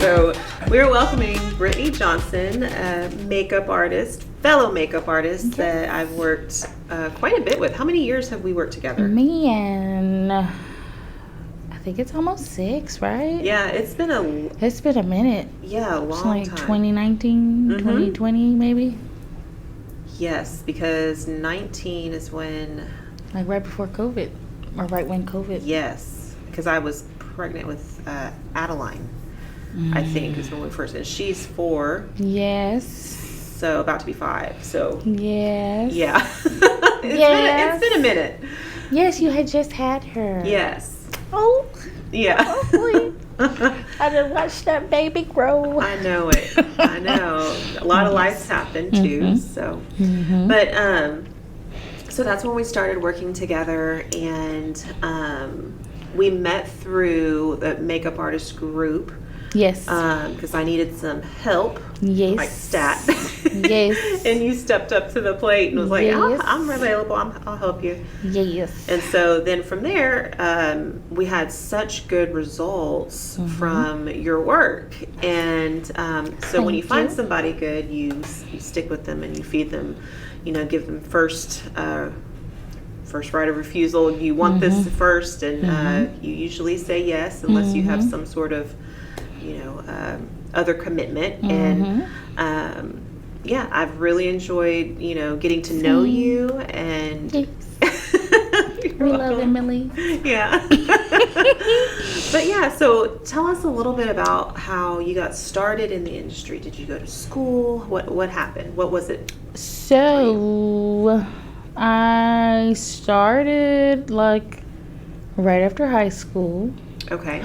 So we're welcoming Brittany Johnson, a makeup artist, fellow makeup artist that I've worked quite a bit with. How many years have we worked together? Man, I think it's almost 6, right? Yeah, it's been a minute. Yeah, a long like time. 2019, 2020 maybe. Yes, because 19 is when... Like right before COVID, or right when COVID. Yes, because I was pregnant with Adeline, I think, is when we first... And she's 4. Yes. So about to be 5. So... Yes. Yeah. It's been a minute. Yes, you had just had her. Yes. Oh. Yeah. Oh, I done watched that baby grow. I know it. I know. A lot of lives happen too. So, but so that's when we started working together, and we met through the makeup artist group. Yes. Because I needed some help. Yes. Like stat. Yes. And you stepped up to the plate and was like, Yes. I'm available. I'll help you. Yes. And so then from there, we had such good results from your work. And so when you find somebody good, you stick with them and you feed them, give them first right of refusal. You want this first, and you usually say yes unless you have some sort of other commitment. And yeah, I've really enjoyed getting to know you, and we love Emily. Yeah. But yeah, so tell us a little bit about how you got started in the industry. Did you go to school? What happened? What was it? So I started like right after high school. Okay.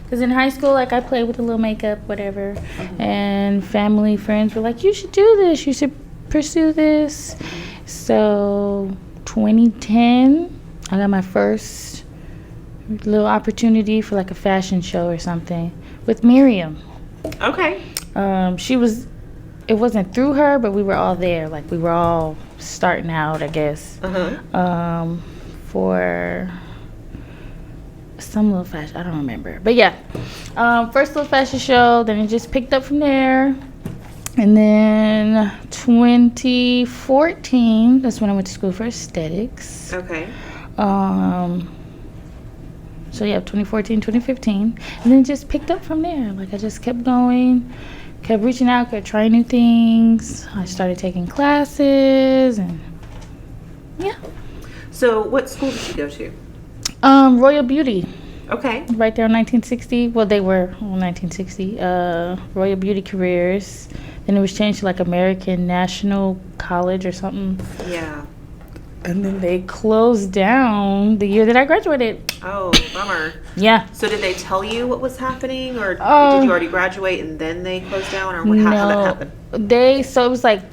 Because in high school, like, I played with a little makeup, whatever, and family, friends were like, you should do this, you should pursue this. So 2010, I got my first little opportunity for like a fashion show or something with Miriam. Okay. It wasn't through her, but we were all there. Like, we were all starting out, I guess, for some little fashion, I don't remember, but yeah, first little fashion show, then it just picked up from there. And then 2014, that's when I went to school for aesthetics. Okay. So yeah, 2014, 2015, and then it just picked up from there. Like, I just kept going, kept reaching out, kept trying new things. I started taking classes, and yeah. So what school did you go to? Royal Beauty. Okay. Right there in 1960. Well, they were 1960. Royal Beauty Careers. Then it was changed to like American National College or something. Yeah. And then they closed down the year that I graduated. Oh, bummer. Yeah. So did they tell you what was happening, or did you already graduate and then they closed down, or how that happened? So it was like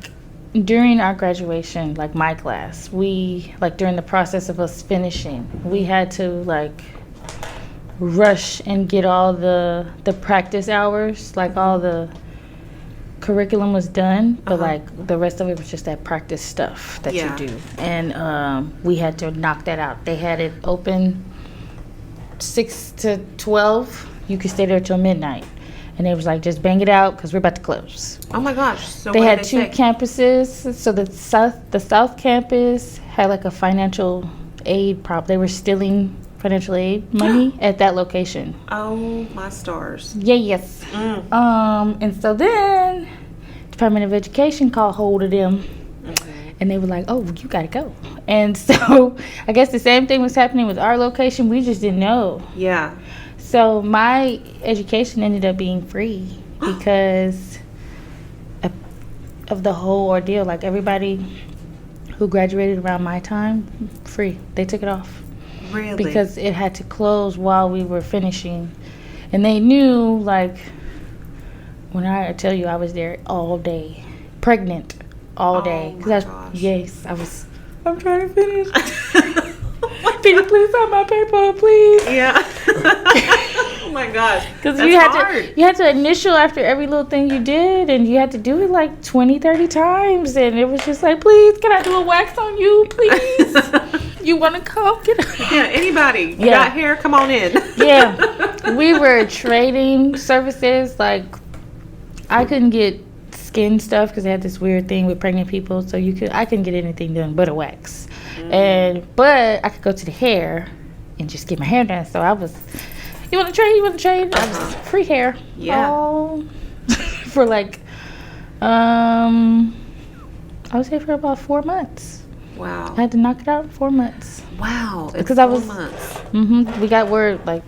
during our graduation, like my class, we, like during the process of us finishing, we had to like rush and get all the practice hours, like all the curriculum was done, but like the rest of it was just that practice stuff that you do. And we had to knock that out. They had it open 6 to 12. You could stay there till midnight. And it was like, just bang it out because we're about to close. Oh my gosh! So they had 2 campuses. So the south campus had like a financial aid problem. They were stealing financial aid money at that location. Oh my stars! Yes. And so then Department of Education called hold of them, and they were like, "Oh, you gotta go." And so I guess the same thing was happening with our location. We just didn't know. Yeah. So my education ended up being free because of the whole ordeal. Like, everybody who graduated around my time, free. They took it off. Really? Because it had to close while we were finishing. And they knew, like, when I tell you I was there all day, pregnant all day. Oh my gosh. Yes, I'm trying to finish. Can you please sign my paper, please? Yeah. Oh my gosh. Because you had to initial after every little thing you did, and you had to do it like 20, 30 times, and it was just like, please, can I do a wax on you, please? You want to come? Yeah, anybody. You got hair? Come on in. Yeah. we were trading services. Like, I couldn't get skin stuff because they had this weird thing with pregnant people. So I couldn't get anything done but a wax. But I could go to the hair and just get my hair done. So I was, you want to trade? You want to trade? I was free hair. Yeah. For like, I would say for about 4 months. Wow. I had to knock it out in 4 months. Wow. Because I was 4 months. We got word like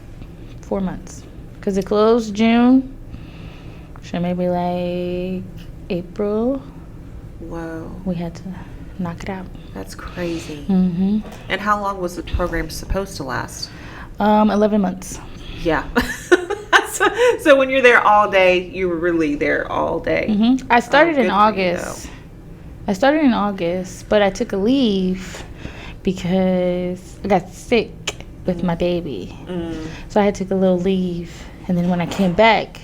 4 months because it closed June. So maybe like April. Whoa. We had to knock it out. That's crazy. Mm-hmm. And how long was the program supposed to last? 11 months. Yeah. So when you're there all day, you were really there all day. Mm-hmm. I started in good for August. I started in August, but I took a leave because I got sick with my baby. So I had to take a little leave. And then when I came back,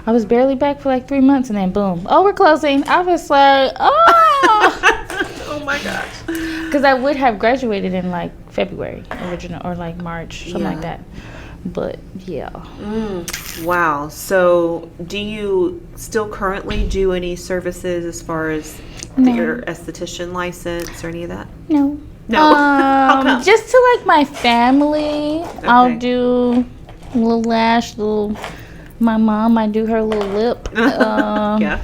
I was barely back for like 3 months, and then boom, oh, we're closing. I was like, oh. Oh my gosh. Because I would have graduated in like February original or like March, something like that. But yeah. Wow. So do you still currently do any services as far as your esthetician license or any of that? No. No. How come? Just to like my family, I'll do a little lash, my mom, I do her little lip. Yeah.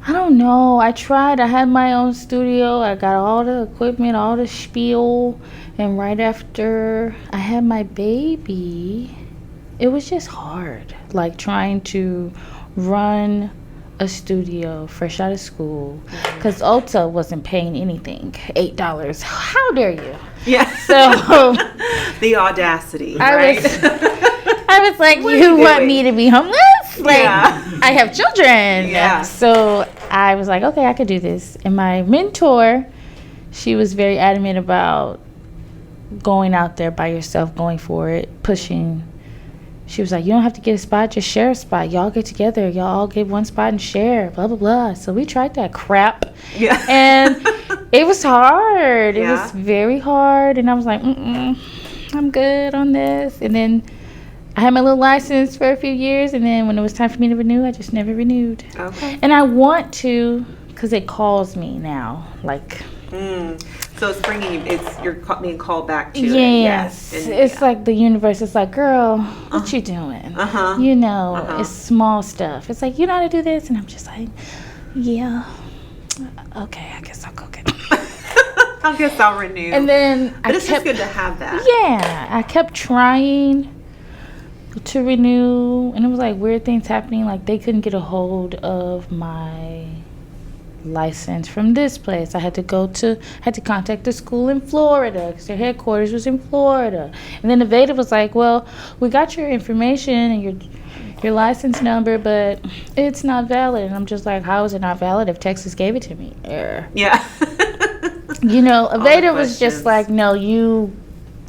I don't know. I tried. I had my own studio. I got all the equipment, all the spiel. And right after I had my baby, it was just hard. Like trying to run a studio fresh out of school. Because Ulta wasn't paying anything. $8. How dare you? Yeah. So the audacity. I was like, you want me to be homeless? Like, I have children. Yeah. So I was like, okay, I could do this. And my mentor, she was very adamant about going out there by yourself, going for it, pushing. She was like, you don't have to get a spot, just share a spot. Y'all get together. Y'all all get one spot and share, blah, blah, blah. So we tried that crap. Yeah. And it was hard. It Yeah. was very hard. And I was like, I'm good on this. And then I had my little license for a few years, and then when it was time for me to renew, I just never renewed. Okay. And I want to, because it calls me now. Like, so it's bringing you, you're being called back to it. yes. And, it's like the universe is like, girl, what you doing? You know, it's small stuff. It's like, you know how to do this? And I'm just like, yeah. Okay, I guess I'll go get it. I guess I'll renew. And then but it's just good to have that. Yeah. I kept trying to renew, and it was like weird things happening. Like they couldn't get a hold of my license from this place. I had to contact the school in Florida because their headquarters was in Florida. And then the Veda was like, well, we got your information and your license number, but it's not valid. And I'm just like, how is it not valid if Texas gave it to me? Yeah. You know, Veda was just like, no, you're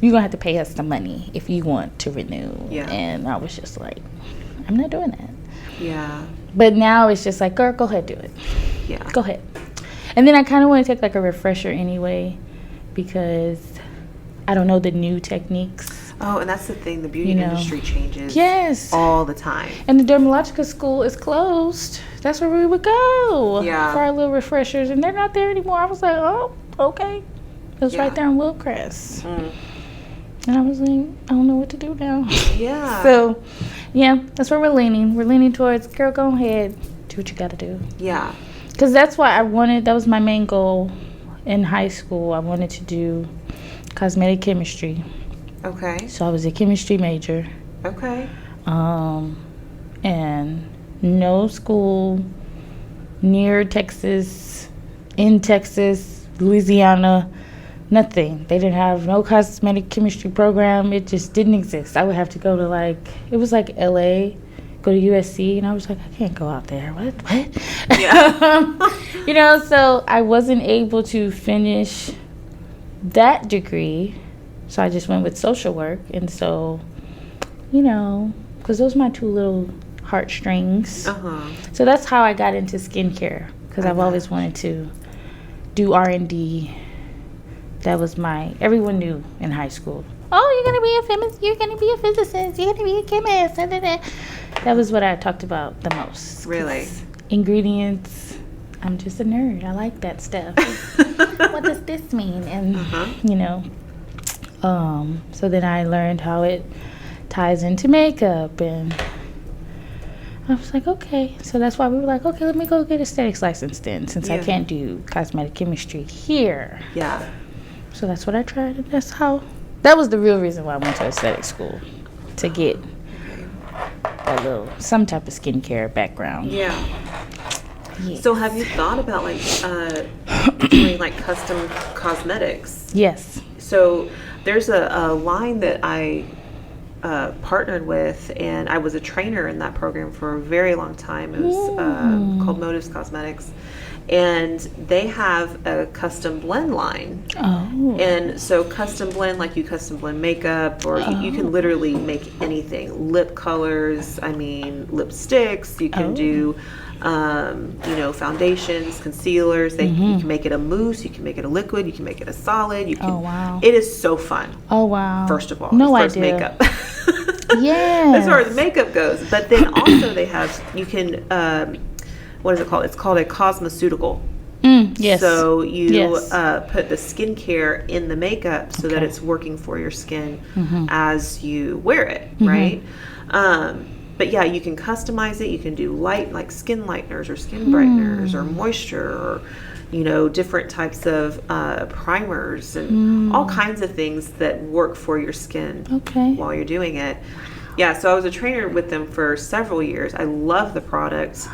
gonna have to pay us the money if you want to renew. Yeah. And I was just like, I'm not doing that. Yeah. But now it's just like, girl, go ahead, do it. Yeah. Go ahead. And then I kind of want to take like a refresher anyway, because I don't know the new techniques. Oh, and that's the thing. The beauty industry changes. Yes. All the time. And the dermatological school is closed. That's where we would go. Yeah. For our little refreshers, and they're not there anymore. I was like, oh, okay. It was right there in Wilcrest. And I was like, I don't know what to do now. Yeah. So, yeah, that's where we're leaning. We're leaning towards, girl, go ahead. Do what you got to do. Yeah. Because that's why that was my main goal in high school. I wanted to do cosmetic chemistry. Okay. So I was a chemistry major. Okay. And no school near Texas, in Texas, Louisiana, nothing. They didn't have no cosmetic chemistry program. It just didn't exist. I would have to go to it was like LA, go to USC, and I was like, I can't go out there. What? Yeah. You know, so I wasn't able to finish that degree. So I just went with social work. And so, you know, because those are my two little heartstrings. So that's how I got into skincare, because I've always wanted to do R&D That was everyone knew in high school. Oh, you're gonna be a physicist, you're gonna be a chemist. Da, da, da. That was what I talked about the most. Really? Ingredients. I'm just a nerd. I like that stuff. What does this mean? And so then I learned how it ties into makeup, and I was like, okay. So that's why we were like, okay, let me go get aesthetics license then, since I can't do cosmetic chemistry here. Yeah. So that's what I tried, and that was the real reason why I went to aesthetic school, to get some type of skincare background. Yeah. Yes. So have you thought about doing custom cosmetics? Yes. So there's a line that I partnered with, and I was a trainer in that program for a very long time. It was called Motives Cosmetics, and they have a custom blend line. Oh. And so custom blend, like you custom blend makeup, or you can literally make anything. Lip colors, lipsticks. You can do, foundations, concealers. You can make it a mousse. You can make it a liquid. You can make it a solid. You can. Oh, wow. It is so fun. Oh, wow. First of all, no as far as idea. makeup. Yeah. As far as makeup goes, but then also they have, you can, what is it called? It's called a cosmeceutical. Yes. So you put the skincare in the makeup so that it's working for your skin as you wear it, right? But yeah, you can customize it. You can do like skin lighteners or skin brighteners or moisture, or different types of primers and all kinds of things that work for your skin while you're doing it. Yeah, so I was a trainer with them for several years. I love the product.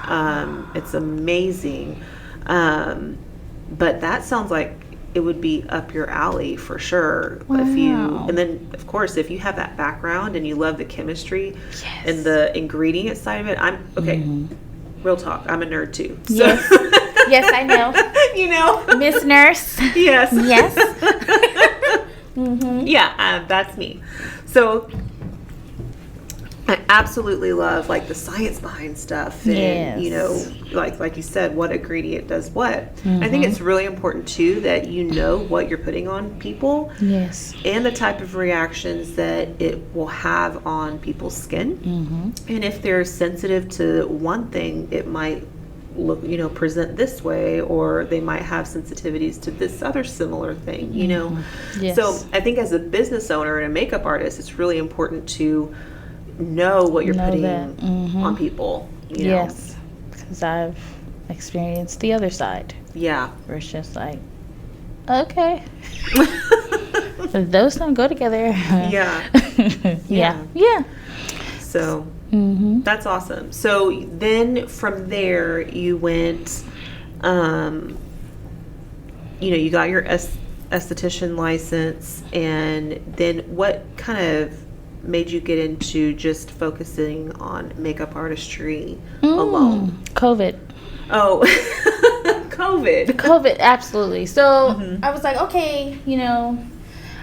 It's amazing. But that sounds like it would be up your alley for sure. Wow. And then of course, if you have that background and you love the chemistry and the ingredient side of it, real talk, I'm a nerd too. So. Yes. Yes, I know. Miss Nurse. Yes. Yes. Yeah, that's me. So I absolutely love the science behind stuff, and like you said, what ingredient does what. I think it's really important too that you know what you're putting on people, and the type of reactions that it will have on people's skin, and if they're sensitive to one thing, it might look present this way, or they might have sensitivities to this other similar thing. So I think as a business owner and a makeup artist, it's really important to know what you're putting on people. Yes, because I've experienced the other side. Yeah, where it's just like, okay, those don't go together. Yeah. So that's awesome. So then from there you went, you got your esthetician license, and then what kind of made you get into just focusing on makeup artistry alone? COVID. Oh, COVID, absolutely. So I was like, okay,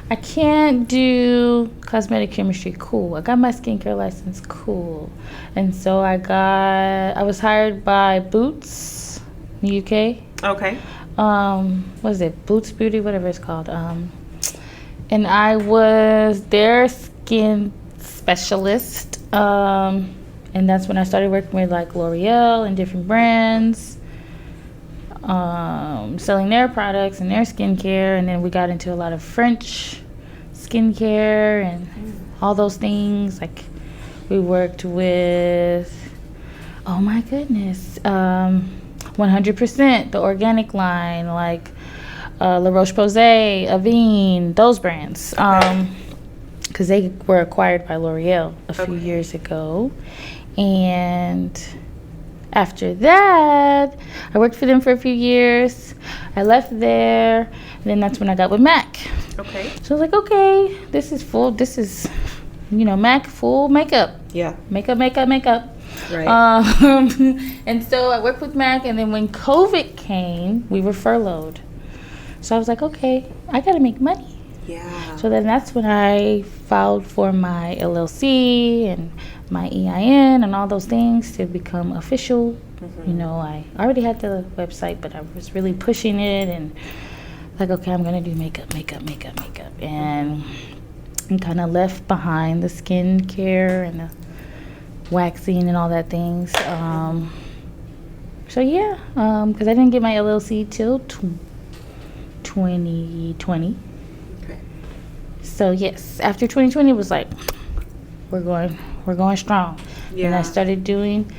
I can't do cosmetic chemistry. Cool. I got my skincare license. Cool. And so I was hired by Boots, in the UK. Okay. What is it? Boots Beauty, whatever it's called. And I was their skin specialist. And that's when I started working with L'Oreal and different brands, selling their products and their skincare. And then we got into a lot of French skincare and all those things. We worked with, oh my goodness, 100%, the organic line, La Roche-Posay, Avène, those brands. Because they were acquired by L'Oreal a few years ago. And after that, I worked for them for a few years. I left there. And then that's when I got with MAC. Okay. So I was like, okay, this is MAC full makeup. Yeah. Makeup. Right. And so I worked with MAC, and then when COVID came, we were furloughed. So I was like, okay, I got to make money. Yeah. So then that's when I filed for my LLC and my EIN and all those things to become official. I already had the website, but I was really pushing it and like, okay, I'm gonna do makeup, and kind of left behind the skincare and the waxing and all that things. So yeah, because I didn't get my LLC till 2020. Okay. So yes, after 2020 it was like we're going strong. Yeah. And I started doing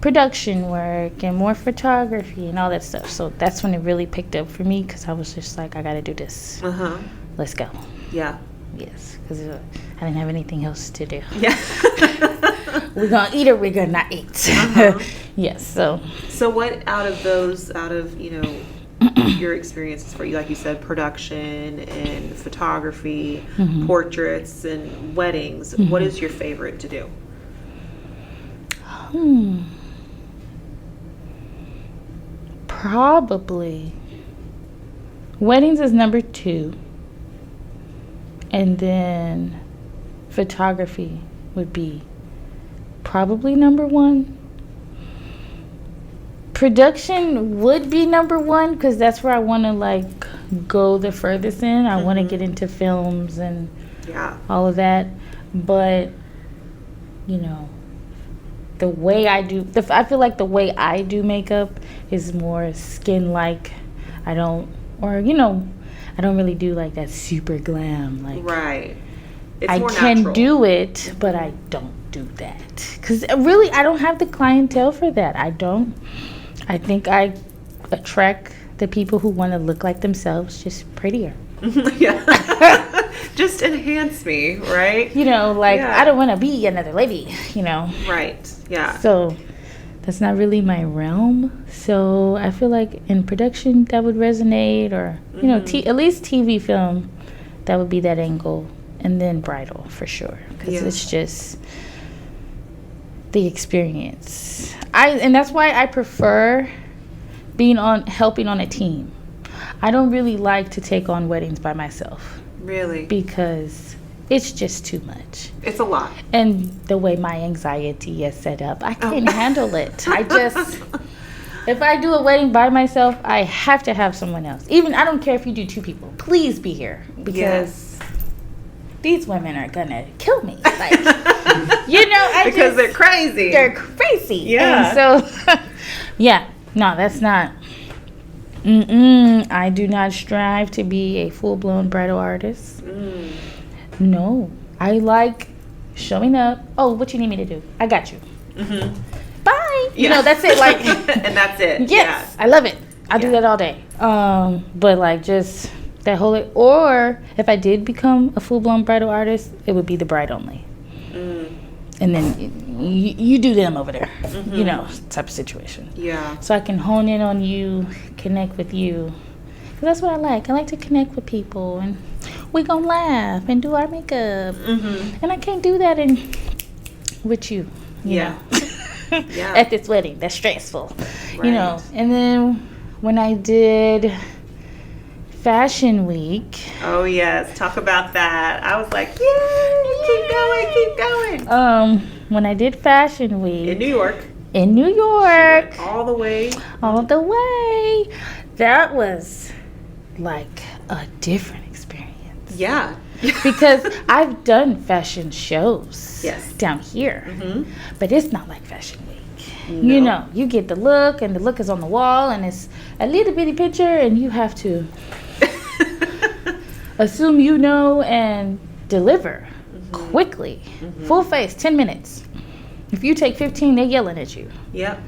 production work and more photography and all that stuff. So that's when it really picked up for me, because I was just like, I got to do this. Let's go. Yeah. Yes, because I didn't have anything else to do. Yeah. We're gonna eat or we're gonna not eat. Yes. So what out of your experiences for you, like you said, production and photography, portraits and weddings, what is your favorite to do? Probably weddings is number 2, and then photography would be probably number 1. Production would be number 1, because that's where I want to like go the furthest in. I want to get into films and all of that. But the way I do, I feel like the way I do makeup is more skin-like. I don't really do like that super glam. Like, right. It's I more can natural. do it, but I don't do that. Because really, I don't have the clientele for that. I don't. I think I attract the people who want to look like themselves, just prettier. Yeah. Just enhance me, right? I don't want to be another lady, Right. Yeah. So that's not really my realm. So I feel like in production that would resonate, or at least TV film, that would be that angle, and then bridal for sure, because it's just the experience. And that's why I prefer helping on a team. I don't really like to take on weddings by myself. Really? Because it's just too much. It's a lot. And the way my anxiety is set up, I can't handle it. If I do a wedding by myself, I have to have someone else. Even, I don't care if you do 2 people. Please be here. Because these women are going to kill me. Like, because they're crazy. They're crazy. Yeah. And so, no, that's not. I do not strive to be a full-blown bridal artist. No. I like showing up. Oh, what you need me to do? I got you. Bye. Yeah. That's it. Like, and that's it. Yes. Yeah. I love it. I do that all day. But like just that whole, or if I did become a full-blown bridal artist, it would be the bride only. And then you do them over there, type of situation. Yeah. So I can hone in on you, connect with you. Because that's what I like. I like to connect with people, and we gonna laugh and do our makeup. And I can't do that with you, you know. At this wedding. That's stressful, right. And then when I did Fashion Week. Oh yes, talk about that. I was like, keep going. When I did Fashion Week in New York. All the way. That was like a different experience. Yeah. Because I've done fashion shows down here, but it's not like Fashion Week. No. You get the look, and the look is on the wall, and it's a little bitty picture, and you have to assume and deliver quickly. Full face, 10 minutes. If you take 15, they're yelling at you. Yep.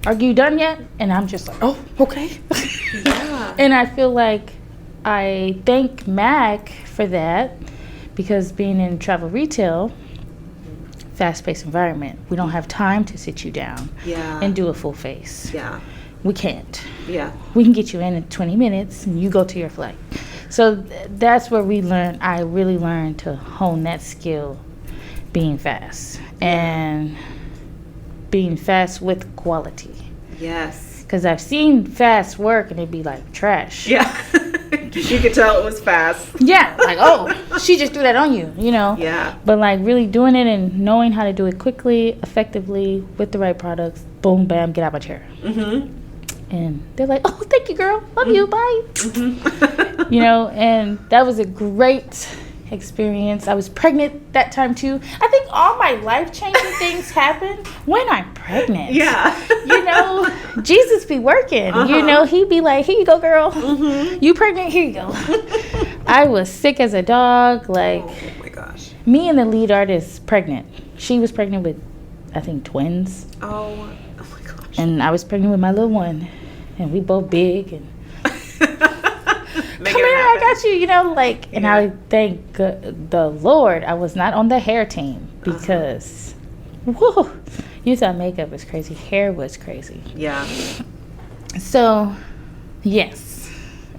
Are you done yet? And I'm just like, oh, okay. Yeah. And I feel like I thank Mac for that, because being in travel retail, fast-paced environment, we don't have time to sit you down and do a full face. Yeah. We can't. Yeah. We can get you in 20 minutes and you go to your flight. So that's where I really learned to hone that skill, being fast. And being fast with quality. Yes. Because I've seen fast work and it'd be like trash. Yeah. You could tell it was fast. Yeah. Like, oh, she just threw that on you, Yeah. But like really doing it and knowing how to do it quickly, effectively, with the right products, boom, bam, get out my chair. And they're like, oh, thank you, girl. Love you. Bye. Mm-hmm. You know, and that was a great experience. I was pregnant that time too. I think all my life-changing things happen when I'm pregnant. Yeah. You know, Jesus be working. You know, he'd be like, here you go, girl. You pregnant? Here you go. I was sick as a dog. Like, oh my gosh. Me and the lead artist pregnant. She was pregnant with, I think, twins. Oh my gosh. And I was pregnant with my little one. And we both big. And come here, I got you. You know, like, and I thank the Lord I was not on the hair team because, whoa, you thought makeup was crazy. Hair was crazy. Yeah. So, yes,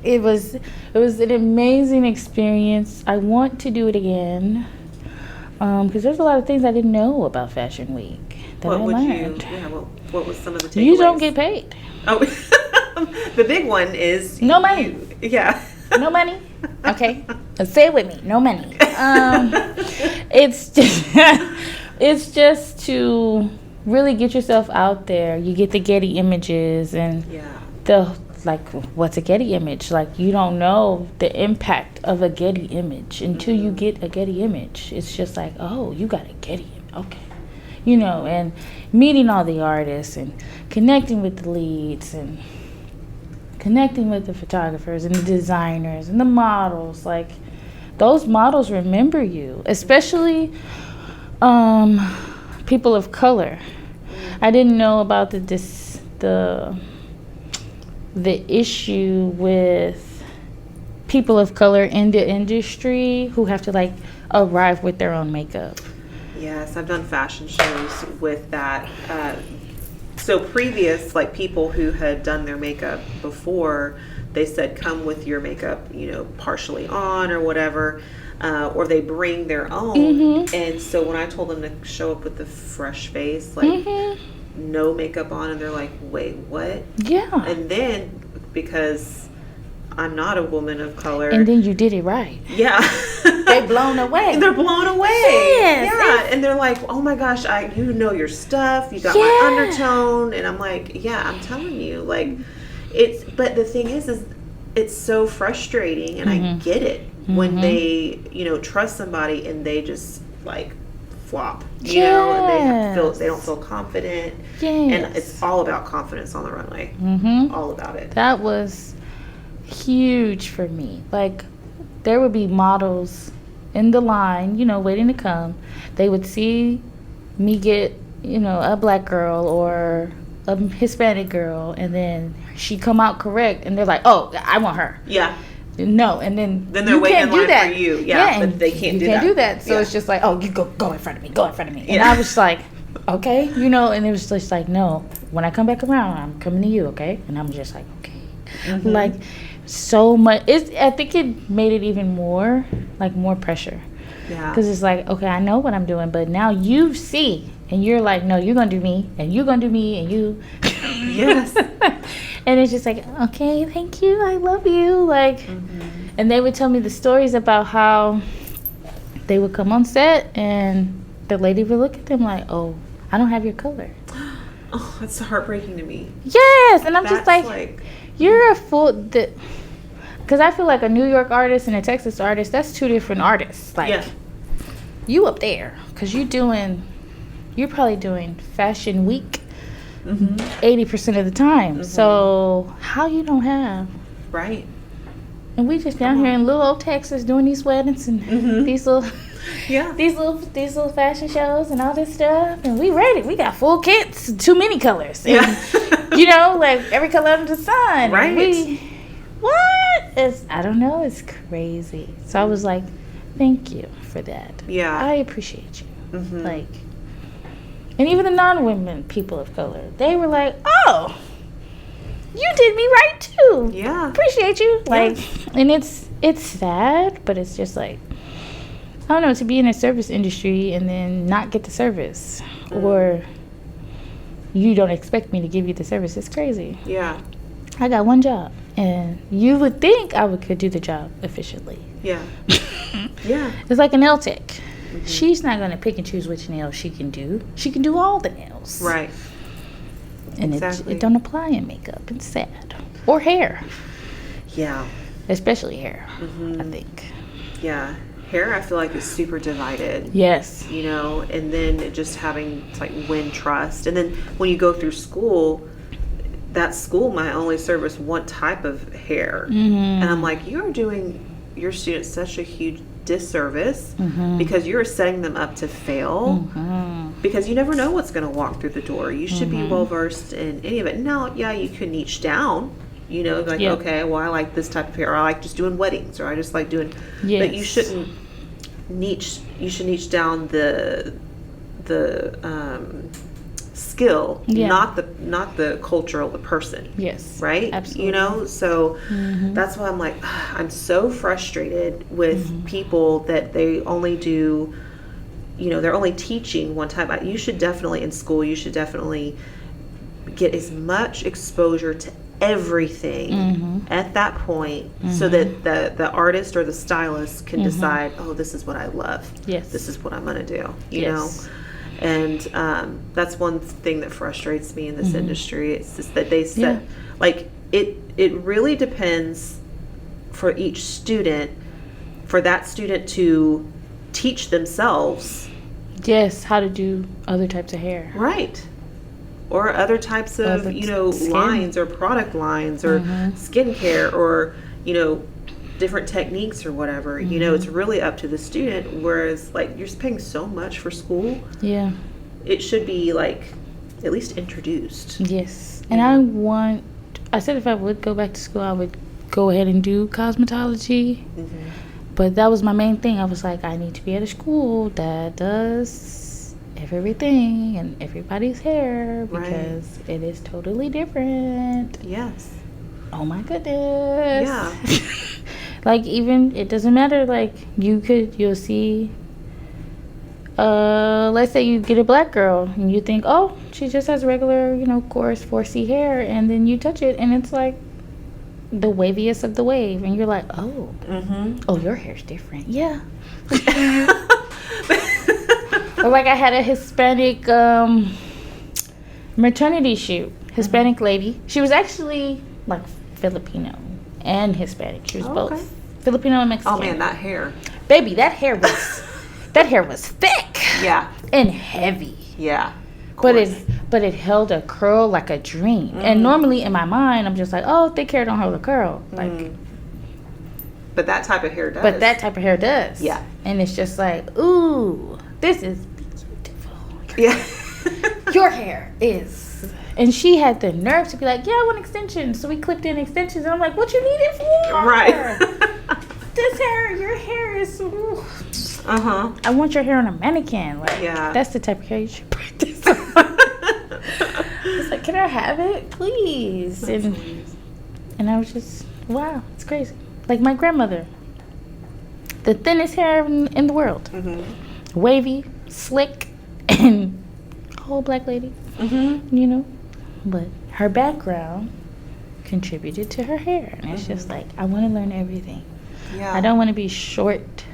it was an amazing experience. I want to do it again because there's a lot of things I didn't know about Fashion Week that I learned. What was some of the takeaways? You don't get paid. Oh, the big one is no money. Yeah. No money. Okay, say it with me. No money. It's just to really get yourself out there. You get the Getty images and what's a Getty image? Like, you don't know the impact of a Getty image until you get a Getty image. It's just like, oh, you got a Getty image. Okay. You know, and meeting all the artists and connecting with the leads and connecting with the photographers and the designers and the models. Like, those models remember you, especially people of color. I didn't know about the issue with people of color in the industry who have to like arrive with their own makeup. Yes, I've done fashion shows with that. So previous, like, people who had done their makeup before, they said, come with your makeup, you know, partially on or whatever, or they bring their own. And so when I told them to show up with the fresh face, like, no makeup on, and they're like, wait, what? Yeah. And then, because I'm not a woman of color. And then you did it right. Yeah. They're blown away. They're blown away. Yes. Yeah. And they're like, oh my gosh, you know your stuff. You got my undertone. And I'm like, yeah, I'm telling you. Like, but the thing is it's so frustrating. And I get it when they, you know, trust somebody and they just like flop, you know, and they don't feel confident. And it's all about confidence on the runway. All about it. That was huge for me. Like, there would be models in the line, you know, waiting to come. They would see me get, you know, a black girl or a Hispanic girl, and then she come out correct, and they're like, oh, I want her. Yeah. No, and then they're waiting in line for you. Yeah, but they can't do that. You can't do that. So it's just like, oh, you go in front of me. Go in front of me. And I was like, okay, you know, and it was just like, no, when I come back around, I'm coming to you, okay? And I'm just like, okay. Like, so much. I think it made it even more, like, more pressure. Yeah. Because it's like, okay, I know what I'm doing, but now you see, and you're like, no, you're going to do me, and you're going to do me, and you. Yes. And it's just like, okay, thank you, I love you. Like, and they would tell me the stories about how they would come on set, and the lady would look at them like, oh, I don't have your color. Oh, that's so heartbreaking to me. Yes, and I'm just like you're a fool. Because I feel like a New York artist and a Texas artist, that's two different artists. Like, you up there, because you're probably doing Fashion Week 80% of the time. So how you don't have? Right. And we just down here in little old Texas doing these weddings and these little these little fashion shows and all this stuff, and we ready. We got full kits, too many colors. And, you know, like every color under the sun. Right. I don't know, it's crazy. So I was like, thank you for that. Yeah. I appreciate you. Like, and even the non-women people of color, they were like, oh, you did me right too. Yeah. Appreciate you. Like, and it's sad, but it's just like, I don't know, to be in a service industry and then not get the service, or you don't expect me to give you the service. It's crazy. Yeah. I got one job, and you would think I could do the job efficiently. Yeah. Yeah. It's like a nail tech. She's not going to pick and choose which nails she can do. She can do all the nails. Right. And exactly. it don't apply in makeup. It's sad. Or hair. Yeah. Especially hair, I think. Yeah. Hair, I feel like, is super divided. Yes. You know, and then just having to, like, win trust. And then when you go through school, that school might only service one type of hair. And I'm like, you're doing your students such a huge disservice because you're setting them up to fail because you never know what's going to walk through the door. You should be well versed in any of it. Now, yeah, you can niche down, you know, like, okay, well, I like this type of hair, or I like just doing weddings, or I just like doing, but you shouldn't niche, you should niche down the skill, not the culture of the person. Yes. Right? Absolutely. You know, so that's why I'm like, I'm so frustrated with people that they only do, you know, they're only teaching one type. You should definitely, in school, you should definitely get as much exposure to everything at that point so that the artist or the stylist can decide, oh, this is what I love. Yes. This is what I'm going to do, you know? And that's one thing that frustrates me in this industry. It's just that they set, like, it really depends for each student, for that student to teach themselves. Yes, how to do other types of hair. Right. Or other types of, you know, lines or product lines or skincare or, you know, different techniques or whatever. You know, it's really up to the student, whereas, like, you're paying so much for school, it should be, like, at least introduced. Yes. And I said if I would go back to school, I would go ahead and do cosmetology, but that was my main thing. I was like, I need to be at a school that does everything and everybody's hair, because it is totally different. Yes. Oh my goodness. Yeah. Like, even, it doesn't matter, like, you'll see, let's say you get a black girl and you think, oh, she just has regular, you know, coarse 4C hair, and then you touch it and it's like the waviest of the wave, and you're like, oh, oh, your hair's different. Yeah. Or like, I had a Hispanic maternity shoot, Hispanic lady. She was actually like Filipino and Hispanic. She was both Filipino and Mexican. Oh man, that hair, baby, that hair was thick. Yeah. And heavy. Yeah. But it held a curl like a dream. And normally in my mind, I'm just like, oh, thick hair don't hold a curl. Like, but that type of hair does. But that type of hair does. Yeah. And it's just like, ooh, this is beautiful. Yeah. Your hair is. And she had the nerve to be like, yeah, I want extensions. So we clipped in extensions. And I'm like, what you need it for? Right. This hair, your hair is. Ooh. I want your hair on a mannequin. Like, that's the type of hair you should practice on. It's like, can I have it, please? And I was just, wow, it's crazy. Like my grandmother, the thinnest hair in the world, wavy, slick, and whole black lady. You know, but her background contributed to her hair, and it's just like, I want to learn everything. Yeah. I don't want to be shortcut.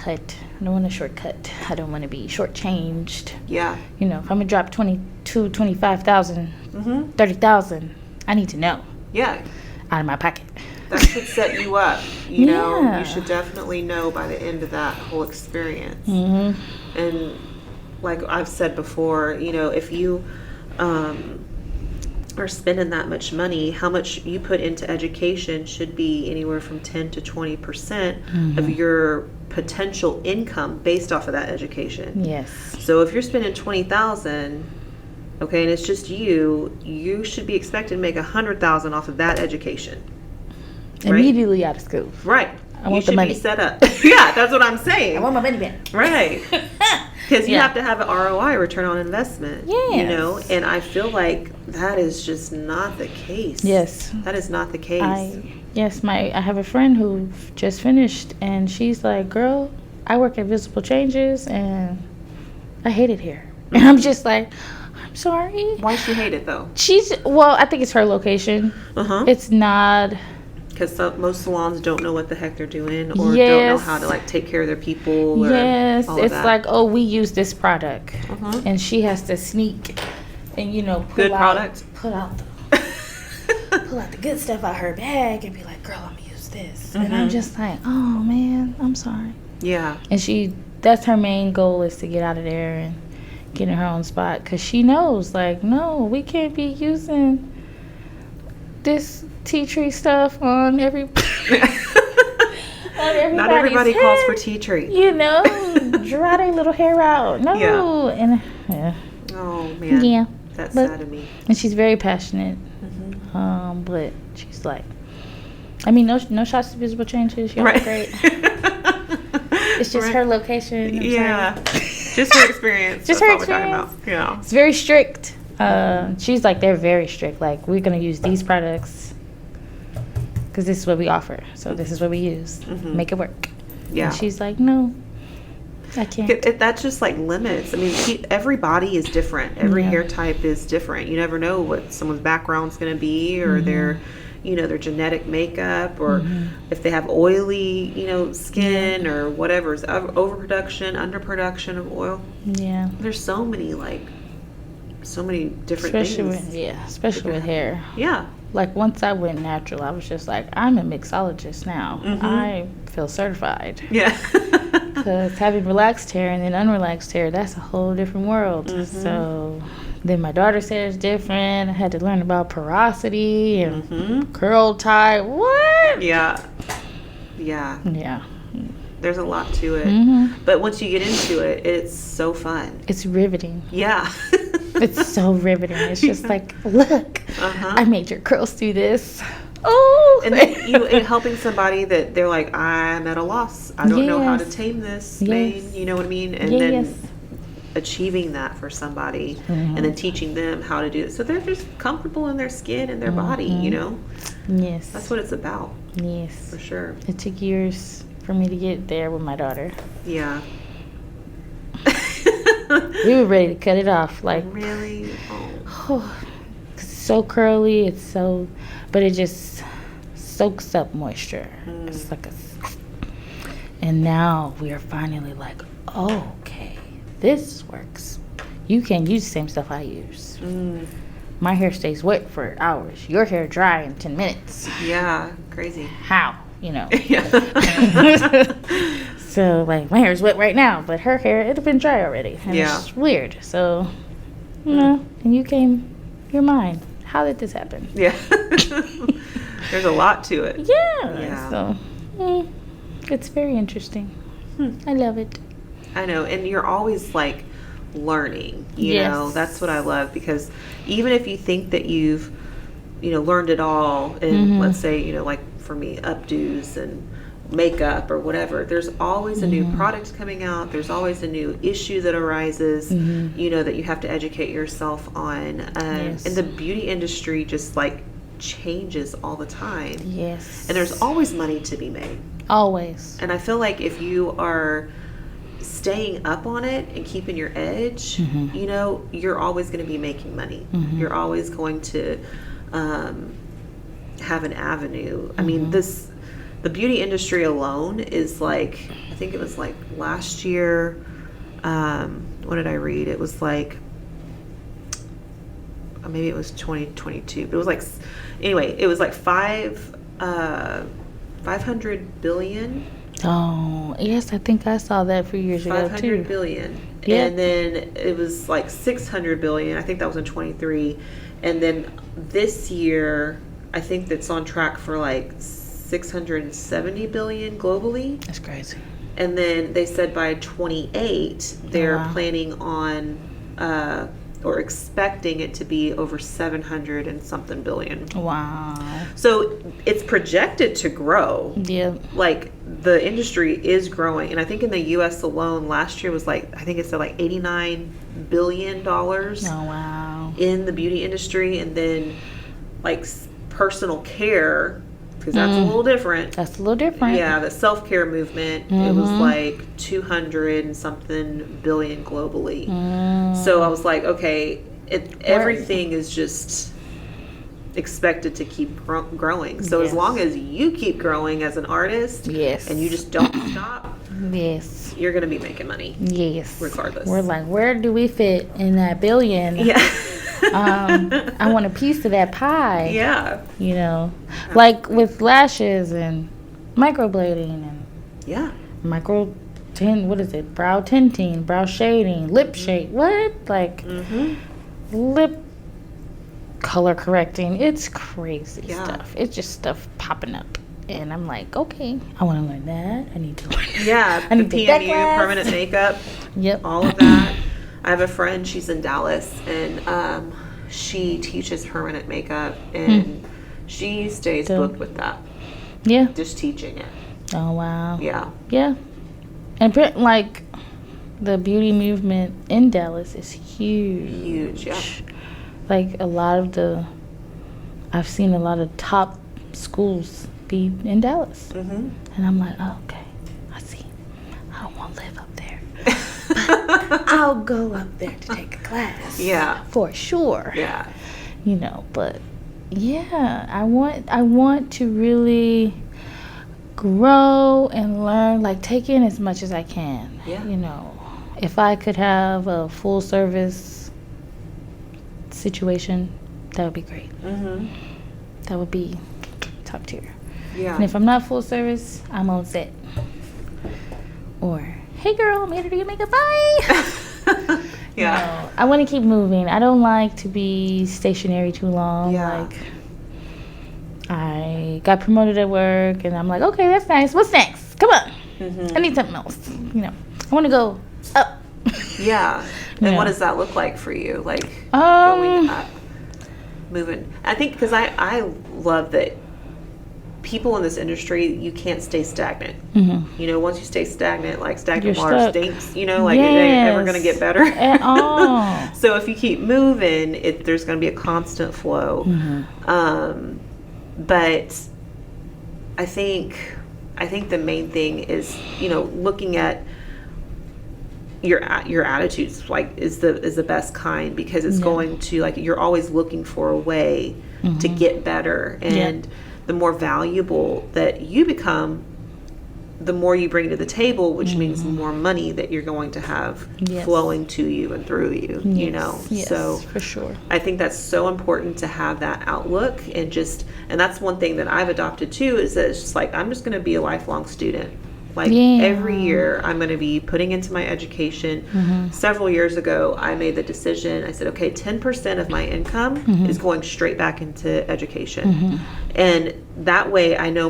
I don't want to shortcut. I don't want to be shortchanged. Yeah. You know, if I'm gonna drop 22, 25,000, 30,000, I need to know. Yeah. Out of my pocket. That should set you up. You know, you should definitely know by the end of that whole experience. And like I've said before, you know, if you are spending that much money, how much you put into education should be anywhere from 10 to 20% of your potential income based off of that education. Yes. So if you're spending $20,000, okay, and it's just you should be expected to make $100,000 off of that education. Right? Immediately out of school. Right. I want the you should money. be set up. Yeah, that's what I'm saying. I want my money back. Right. Because you have to have an ROI, return on investment. Yes. You know, and I feel like that is just not the case. Yes. That is not the case. I have a friend who just finished, and she's like, girl, I work at Visible Changes, and I hate it here. And I'm just like, I'm sorry. Why she hate it, though? I think it's her location. It's not... Because most salons don't know what the heck they're doing, or don't know how to, like, take care of their people. Or yes, all of it's that. like, oh, we use this product, and she has to sneak and Good product. pull out the good stuff out her bag and be like, girl, I'm gonna use this. And I'm just like, oh man, I'm sorry. Yeah. And that's her main goal, is to get out of there and get in her own spot, because she knows, like, no, we can't be using this tea tree stuff on everybody. Not everybody calls for tea tree. Dry their little hair out. No. Yeah. And Oh man. yeah. That's sad to me. And she's very passionate. But she's like, I mean, no shots to visible changes. Y'all are great. It's just her location. Yeah. Just her experience. Just That's her all we're talking about. experience. Yeah. It's very strict. She's like, they're very strict. Like, we're gonna use these products because this is what we offer. So this is what we use. Make it work. Yeah. And she's like, no, I can't. That's just like limits. I mean, every body is different. Every hair type is different. You never know what someone's background's going to be, or their genetic makeup, or if they have oily, skin, or whatever. Is overproduction, underproduction of oil. Yeah. There's so many different things. Especially with hair. Yeah. Like, once I went natural, I was just like, I'm a mixologist now. I feel certified. Yeah. Because having relaxed hair and then unrelaxed hair, that's a whole different world. So then my daughter said it's different. I had to learn about porosity and curl type. What? Yeah. Yeah. Yeah. There's a lot to it. But once you get into it, it's so fun. It's riveting. Yeah. It's so riveting. It's just like, look, I made your curls do this. Oh. And then helping somebody that they're like, I'm at a loss. I don't know how to tame this mane. You know what I mean? And then achieving that for somebody, and then teaching them how to do it, so they're just comfortable in their skin and their body. Yes. That's what it's about. Yes. For sure. It took years for me to get there with my daughter. Yeah. We were ready to cut it off. Like, really? It's so curly. But it just soaks up moisture. It's like and now we are finally like, oh, okay, this works. You can use the same stuff I use. My hair stays wet for hours. Your hair dry in 10 minutes. Yeah, crazy. How? Yeah. So, like, my hair is wet right now, but her hair, it'd been dry already. And it's weird. So, and you're mine. How did this happen? Yeah. There's a lot to it. Yeah. So, it's very interesting. I love it. I know. And you're always, like, learning. You know? That's what I love. Because even if you think that you've, learned it all, and let's say, like, for me, updos and makeup or whatever, there's always a new product coming out. There's always a new issue that arises, that you have to educate yourself on. And the beauty industry just like changes all the time. Yes. And there's always money to be made. Always. And I feel like if you are staying up on it and keeping your edge, you're always going to be making money. You're always going to have an avenue. I mean, the beauty industry alone is like, I think it was like last year, what did I read? It was like, maybe it was 2022, but it was like, anyway, it was like 500 billion. Oh, yes, I think I saw that a few years ago too. 500 billion. Yep. And then it was like 600 billion. I think that was in 23. And then this year, I think that's on track for like 670 billion globally. That's crazy. And then they said by 28 they're planning on or expecting it to be over 700 and something billion. Wow. So it's projected to grow. Yeah. Like the industry is growing, and I think in the US alone last year was like, I think it said like $89 billion. Oh wow. In the beauty industry. And then like personal care, because that's a little different. That's a little different. Yeah, the self-care movement, it was like 200 and something billion globally. So I was like, okay, everything is just expected to keep growing. So as long as you keep growing as an artist, and you just don't stop, you're going to be making money. Regardless. We're like, where do we fit in that billion? Yeah. I want a piece of that pie. Yeah. You know, like with lashes and microblading and micro tint. What is it? Brow tinting, brow shading, lip shade. What? Like lip color correcting. It's crazy stuff. It's just stuff popping up. And I'm like, okay, I want to learn that. I need to learn that. Yeah, I need the to take that PMU, class. permanent makeup. Yep. All of that. I have a friend, she's in Dallas, and she teaches permanent makeup, and she stays booked with that. Yeah. Just teaching it. Oh, wow. Yeah. Yeah. And like the beauty movement in Dallas is huge. Huge, yeah. Like I've seen a lot of top schools be in Dallas. And I'm like, oh, okay, I see. I don't want to live up there. But I'll go up there to take a class. Yeah. For sure. Yeah. You know, but yeah, I want to really grow and learn, like take in as much as I can. Yeah. You know, if I could have a full service situation, that would be great. That would be top tier. Yeah. And if I'm not full service, I'm on set. Or, hey girl, I'm here to do your makeup, bye. Yeah. No, I want to keep moving. I don't like to be stationary too long. Yeah. Like, I got promoted at work, and I'm like, okay, that's nice. What's next? Come on. I need something else. You know, I want to go up. Yeah. And Yeah. what does that look like for you? Like Um, going up, moving. I think because I love that people in this industry, you can't stay stagnant. You know, once you stay stagnant, like stagnant You're water stuck. stinks, you know, like it ain't ever going to get better. At all. So if you keep moving, there's going to be a constant flow. But I think the main thing is, you know, looking at your attitudes, like is the best kind, because it's going to, like, you're always looking for a way to get better, and the more valuable that you become, the more you bring to the table, which means more money that you're going to have flowing to you and through you, you know. Yes, so for sure. I think that's so important to have that outlook, and that's one thing that I've adopted too, is that it's just like, I'm just going to be a lifelong student. Like every year I'm going to be putting into my education. Several years ago, I made the decision. I said, okay, 10% of my income is going straight back into education. And that way I know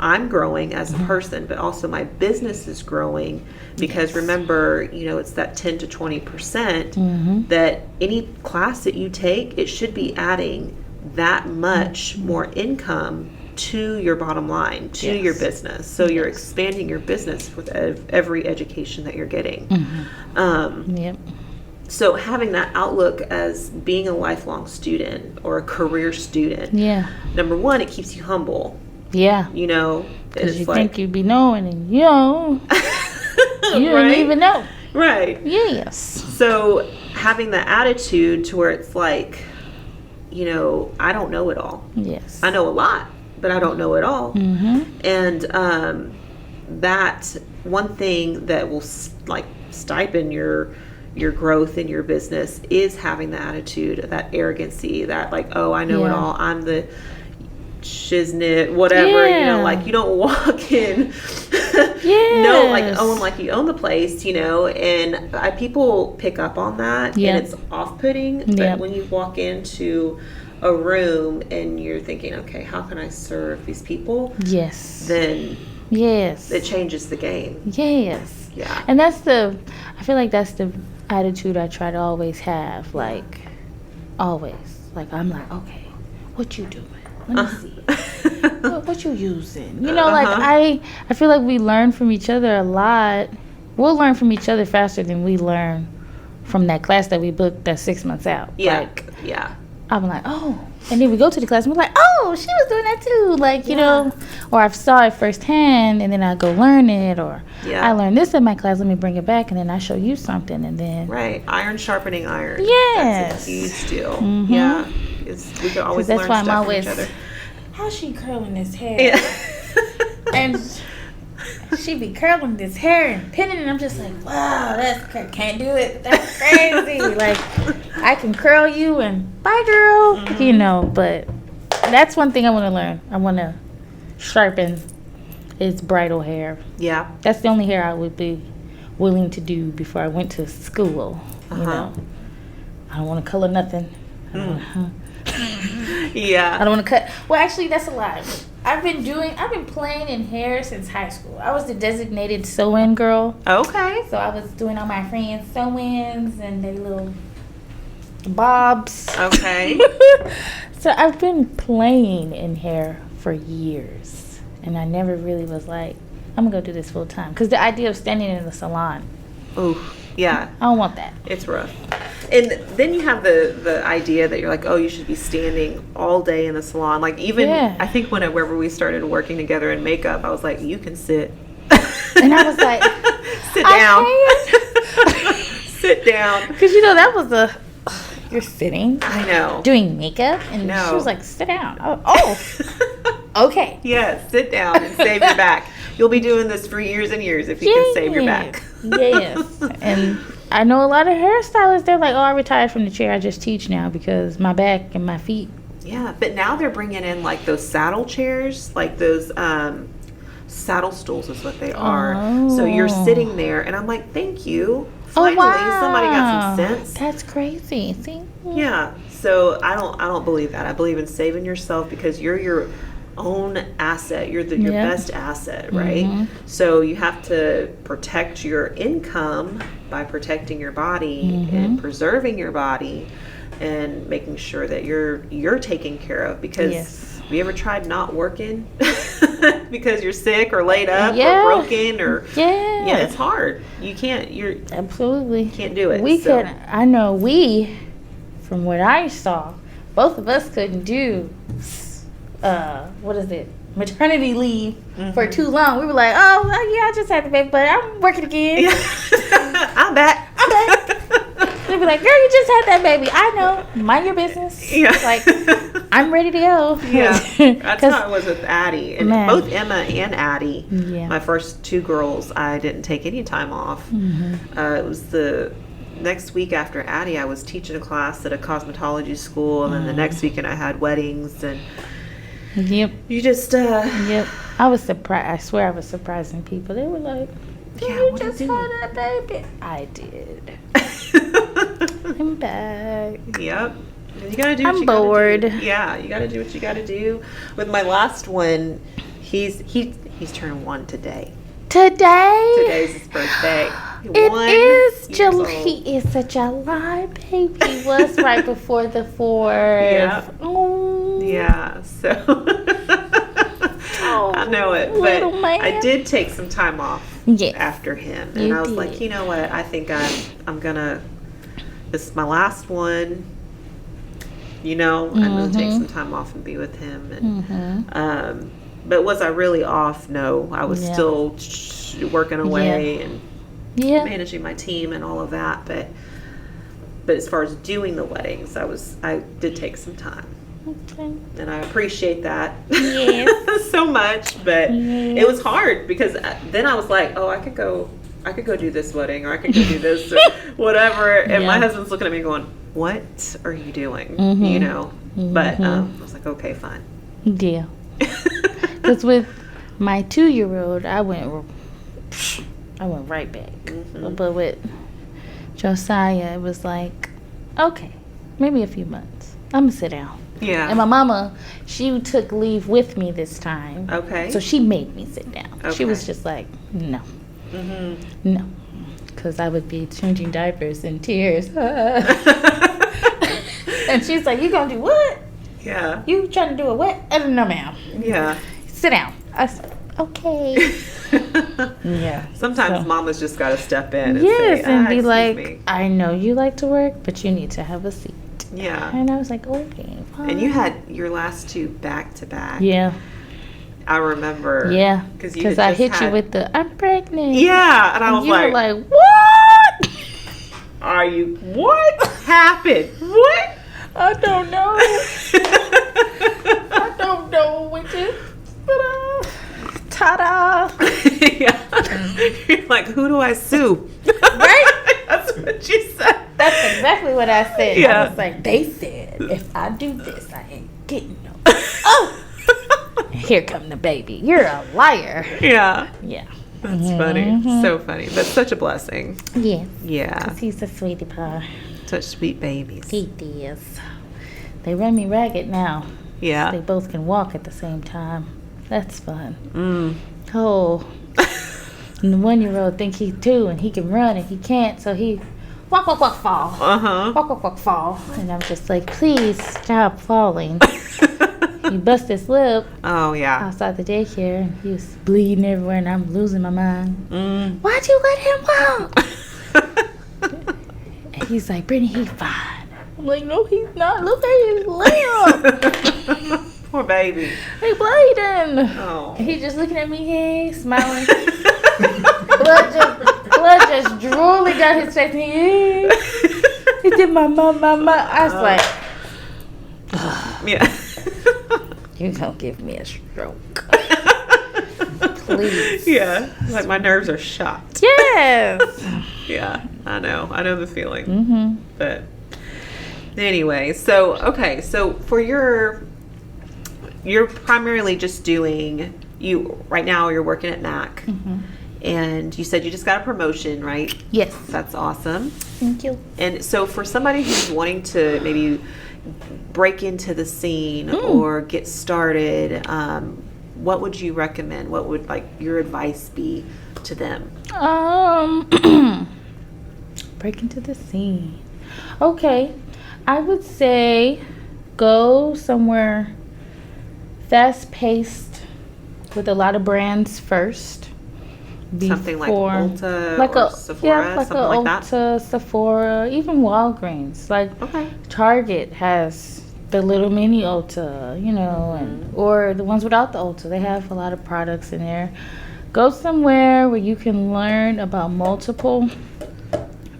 I'm growing as a person, but also my business is growing, because remember, you know, it's that 10 to 20% that any class that you take, it should be adding that much more income to your bottom line, to your business. So you're expanding your business with every education that you're getting. So having that outlook as being a lifelong student or a career student, number one, it keeps you humble. You know, because you think you'd be knowing, and you know, you don't even know. Right. Yes. So having that attitude to where it's like, you know, I don't know it all. Yes. I know a lot, but I don't know it all. And that one thing that will stipend your growth in your business is having the attitude, that arrogancy, that like, oh, I know it all. I'm the shiznit, whatever, you know, like you don't walk in no, like you own the place, you know, and people pick up on that, and it's off-putting. But when you walk into a room and you're thinking, okay, how can I serve these people? Then it changes the game. And I feel like that's the attitude I try to always have, like always, like I'm like, okay, what you doing? Let me see. What you using? You know, like I feel like we learn from each other a lot. We'll learn from each other faster than we learn from that class that we booked that's 6 months out. I'm like, oh. And then we go to the class and we're like, oh, she was doing that too. Like, you know, or I saw it firsthand and then I go learn it, or I learned this in my class, let me bring it back, and then I show you something, and then. Iron sharpening iron. Yes. That's a huge deal. We could always learn stuff from each other. How's she curling this hair? And she be curling this hair and pinning it. And I'm just like, wow, can't do it. That's crazy. Like, I can curl you and bye, girl. Mm-hmm. You know, but that's one thing I want to learn. I want to sharpen his bridal hair. Yeah. That's the only hair I would be willing to do before I went to school. You know, I don't want to color nothing. Yeah. I don't want to cut. Well, actually, that's a lie. I've been playing in hair since high school. I was the designated sew-in girl. Okay. So I was doing all my friends' sew-ins and their little bobs. Okay. So I've been playing in hair for years. And I never really was like, I'm going to go do this full time. Because the idea of standing in the salon. Ooh, yeah. I don't want that. It's rough. And then you have the idea that you're like, oh, you should be standing all day in the salon. Like, even, I think whenever we started working together in makeup, I was like, you can sit. And I was like, sit down. Sit down. Because, that was you're sitting. I know. Doing makeup. And she was like, sit down. Oh. Okay. Yeah, sit down and save your back. You'll be doing this for years and years if you can save your back. Yes. And I know a lot of hairstylists, they're like, oh, I retired from the chair. I just teach now because my back and my feet. Yeah, but now they're bringing in like those saddle chairs, like those saddle stools is what they are. So you're sitting there and I'm like, thank you. Finally, somebody got some sense. That's crazy. See? Yeah. So I don't believe that. I believe in saving yourself because you're your own asset. You're your best asset, right? Mm-hmm. So you have to protect your income by protecting your body and preserving your body and making sure that you're taken care of. Because have you ever tried not working because you're sick or laid up or broken or it's hard. You can't. Absolutely can't do it. I know from what I saw, both of us couldn't do maternity leave for too long. We were like, oh yeah, I just had the baby, but I'm working again. Yeah. I'm back. They'd be like, girl, you just had that baby. I know. Mind your business. Yeah. Like, I'm ready to go. Yeah. That's how it was with Addie. And both Emma and Addie, my first two girls, I didn't take any time off. It was the next week after Addie, I was teaching a class at a cosmetology school, and then the next weekend I had weddings, and you just I was surprised. I swear I was surprising people. They were like, you just had that baby. I did. I'm back. Yep. And you gotta do what I'm you gotta bored. do. Yeah, you gotta do what you gotta do. With my last one, he's turned 1 today. Today's his birthday. He is a July baby. He was right before the 4th. Yeah. Oh. Yeah. So I know it, but I did take some time off after him, and I was like, you know what? I think I'm gonna. This is my last one. I'm gonna take some time off and be with him, and but was I really off? No, I was still working away and managing my team and all of that. But as far as doing the weddings, I did take some time. Okay. And I appreciate that so much, but it was hard because then I was like, oh, I could go do this wedding, or I could go do this or whatever. And my husband's looking at me going, what are you doing? But I was like, okay, fine. Yeah. Because with my 2-year-old, I went right back. But with Josiah, it was like, okay, maybe a few months. I'm going to sit down. Yeah. And my mama, she took leave with me this time. Okay. So she made me sit down. Okay. She was just like, no. No. Because I would be changing diapers in tears. And she's like, you going to do what? Yeah. You trying to do a what? I don't know, ma'am. Yeah. Sit down. I said, okay. Yeah. Sometimes mama's just got to step in and say, and be like, I know you like to work, but you need to have a seat. Yeah. And I was like, okay, fine. And you had your last 2 back to back. Yeah. I remember. Yeah. Because I hit you with the, I'm pregnant. Yeah. And I was like, you were like, what? What happened? What? I don't know. I don't know. We just, ta-da. Yeah. You're like, who do I sue? Right? That's what you said. That's exactly what I said. Yeah. I was like, they said if I do this, I ain't getting no. Oh, here come the baby. You're a liar. Yeah. Yeah. That's funny. So funny. That's such a blessing. Yes. Yeah. 'Cause he's a sweetie pie. Such sweet babies. He is. They run me ragged now. Yeah. They both can walk at the same time. That's fun. Mm. Oh. And the 1-year-old think he 2 and he can run and he can't, so he walk, walk, walk, fall. Uh-huh. Walk, walk, walk, fall. And I'm just like, please stop falling. He bust his lip Oh, yeah. outside the daycare and he was bleeding everywhere and I'm losing my mind. Mm. Why'd you let him walk? And he's like, Brittany, he's fine. I'm like, no, he's not. Look at his limb. Poor baby. He bleeding. Oh. And he just looking at me, hey, smiling. blood just drooling down his face. Hey. He did my mama. I was like, Yeah. you gonna give me a stroke. Please. Yeah. Like my nerves are shot. Yes. Yeah. I know the feeling. Mm-hmm. But anyway, so okay, so for you're primarily just doing right now you're working at Mac. Mm-hmm. And you said you just got a promotion, right? Yes. That's awesome. Thank you. And so for somebody who's wanting to maybe break into the scene or get started, what would you recommend? What would like your advice be to them? Break into the scene. Okay. I would say go somewhere fast-paced with a lot of brands first. Something like before- Ulta like or a Sephora, like something a like that? Ulta, Sephora, even Walgreens. Like Okay. Target has the little mini Ulta, you know, and or the ones without the Ulta. They have a lot of products in there. Go somewhere where you can learn about multiple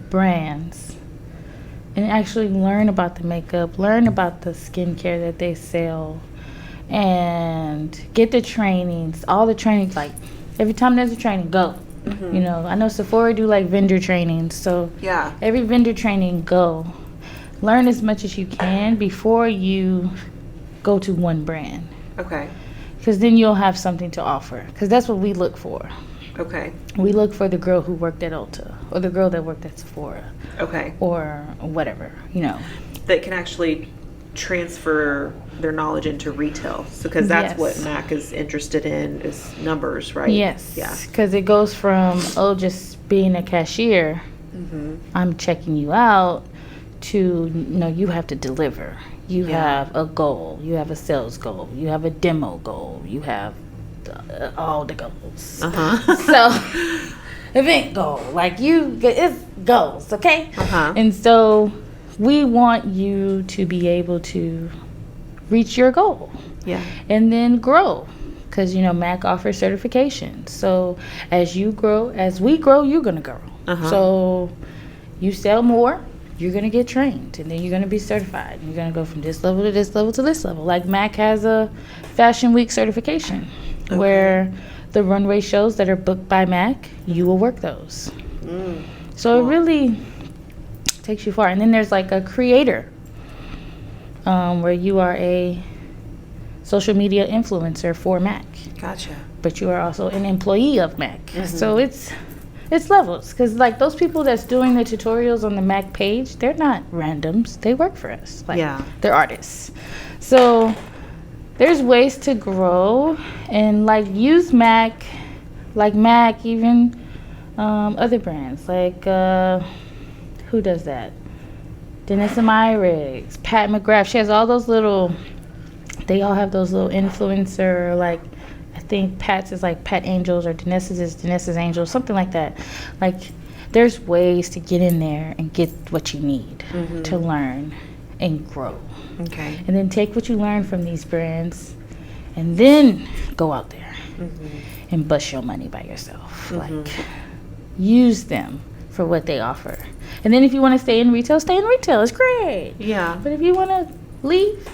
brands and actually learn about the makeup, learn about the skincare that they sell, and get the trainings, all the trainings. Like every time there's a training, go. You know, I know Sephora do like vendor trainings, so Yeah. every vendor training, go. Learn as much as you can before you go to one brand, Okay. because then you'll have something to offer, because that's what we look for. Okay. We look for the girl who worked at Ulta or the girl that worked at Sephora Okay. or whatever, you know. That can actually transfer their knowledge into retail. So because that's Yes. what Mac is interested in is numbers, right? Yes. Yeah. Because it goes from, just being a cashier, I'm checking you out, to, no, you have to deliver. You have a goal. You have a sales goal. You have a demo goal. You have all the goals. Uh-huh. So, event goal. Like it's goals, okay? Uh-huh. And so, we want you to be able to reach your goal. Yeah. And then grow. Because, you know, Mac offers certification. So, as we grow, you're going to grow. Uh-huh. So, you sell more, you're going to get trained. And then you're going to be certified. You're going to go from this level to this level to this level. Like Mac has a Fashion Week certification where the runway shows that are booked by Mac, you will work those. So, it really takes you far. And then there's like a creator where you are a social media influencer for Mac, Gotcha. but you are also an employee of Mac. So it's levels, because like those people that's doing the tutorials on the Mac page, they're not randoms, they work for us. Like, Yeah. they're artists. So there's ways to grow and like use Mac, even other brands like who does that? Denissa Myricks, Pat McGrath. She has all those little, they all have those little influencer, like, I think Pat's is like Pat Angels or Denissa's is Denissa's Angels, something like that. Like, there's ways to get in there and get what you need to learn and grow. Okay. And then take what you learn from these brands and then go out there and bust your money by yourself. Like, use them for what they offer. And then if you want to stay in retail, stay in retail. It's great. Yeah. But if you want to leave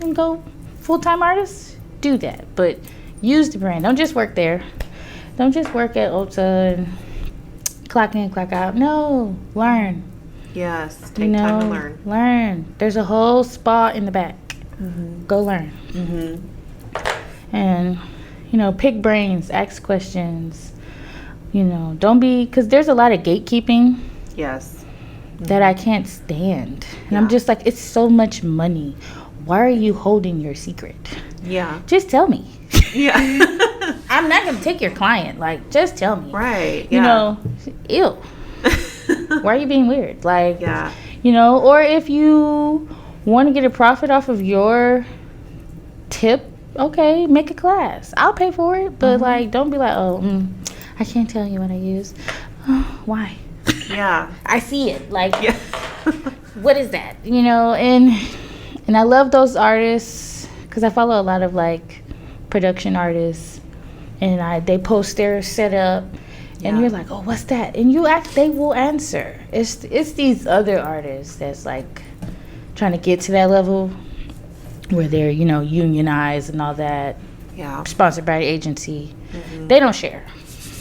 and go full-time artist, do that. But use the brand. Don't just work there. Don't just work at Ulta and clock in, clock out. No, learn. Yes, take time to learn. Learn. There's a whole spa in the back. Go learn. And, pick brains, ask questions. Don't be, because there's a lot of gatekeeping. Yes. That I can't stand. And I'm just like, it's so much money. Why are you holding your secret? Yeah. Just tell me. Yeah. I'm not going to take your client. Like, just tell me. Right. Yeah. Ew. Why are you being weird? Like, or if you want to get a profit off of your tip, okay, make a class. I'll pay for it. But, like, don't be like, I can't tell you what I use. Why? Yeah. I see it. Like, what is that? And I love those artists because I follow a lot of, like, production artists. And they post their setup. And you're like, oh, what's that? And they will answer. It's these other artists that's like trying to get to that level where they're, unionized and all that. Yeah. Sponsored by the agency. They don't share.